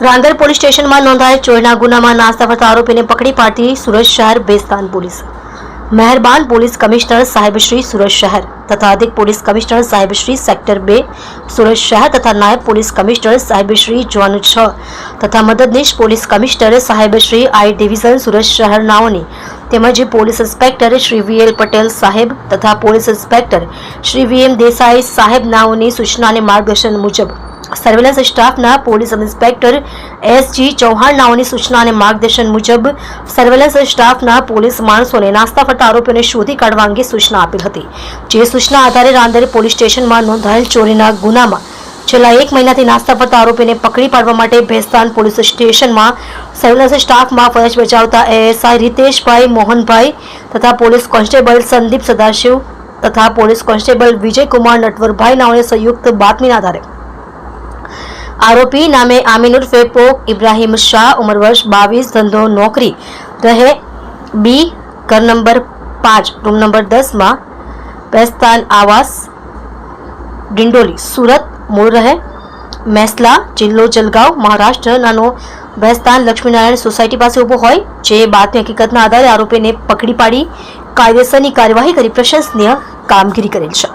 Rander police સ્ટેશનમાં નોંધાયેલ ચોરીના ગુનામાં નાસ્તા ફરતા આરોપીને પકડી પાડતી સુરત શહેર બેસ્તાન પોલીસ. મહેરબાન પોલીસ કમિશનર સાહેબ શ્રી સુરત શહેર તથા અધિક પોલીસ કમિશનર સાહેબ શ્રી સેક્ટર 2 સુરત શહેર તથા નાયબ પોલીસ કમિશનર સાહેબ શ્રી ઝોન 6 તથા મદદનીશ પોલીસ કમિશનર સાહેબ શ્રી આઈ ડિવિઝન સુરત શહેર નાઓની તેમજ police inspector Shri VL Patel સાહેબ તથા police inspector Shri VM Desai સાહેબ નાઓની સૂચના અને માર્ગદર્શન મુજબ સર્વેલન્સ સ્ટાફના પોલીસ ઇન્સ્પેક્ટર એસજી ચૌહાણ નાઓની સૂચના અને માર્ગદર્શન મુજબ સર્વેલન્સ સ્ટાફના પોલીસ માણસોને નાસ્તા ફરતા આરોપીઓને શોધી કાઢવા અંગે સૂચના આપેલ હતી. જે સૂચના આધારે રાંદેર પોલીસ સ્ટેશનમાં નોંધાયેલ ચોરીના ગુનામાં છેલ્લા 1 મહિનાથી નાસ્તા ફરતા આરોપીને પકડી પાડવા માટે ભેસ્તાન પોલીસ સ્ટેશનમાં સર્વેલન્સ સ્ટાફમાં ફરજ બજાવતા એએસઆઈ રીતેશભાઈ મોહનભાઈ તથા પોલીસ કોન્સ્ટેબલ સંદીપ સદાશિવ તથા પોલીસ કોન્સ્ટેબલ વિજયકુમાર નટવરભાઈ નાઓને સંયુક્ત બાતમીના આધારે આરોપી નામે આમીનુર ફેપોક ઇબ્રાહિમ શાહ ઉંમર વર્ષ 22 ધંધો નોકરી રહે બી ઘર નંબર 5 રૂમ નંબર 10 માં ભેસ્તાન આવાસ ડિંડોલી સુરત મૂળ રહે મેસલા જિલ્લો જલગાંવ મહારાષ્ટ્ર નાનો ભેસ્તાન લક્ષ્મીનારાયણ સોસાયટી પાસે ઊભો હોય જે બાતમી હકીકતના આધારે આરોપીને પકડી પાડી કાયદેસરની કાર્યવાહી કરી પ્રશંસનીય કામગીરી કરેલ છે.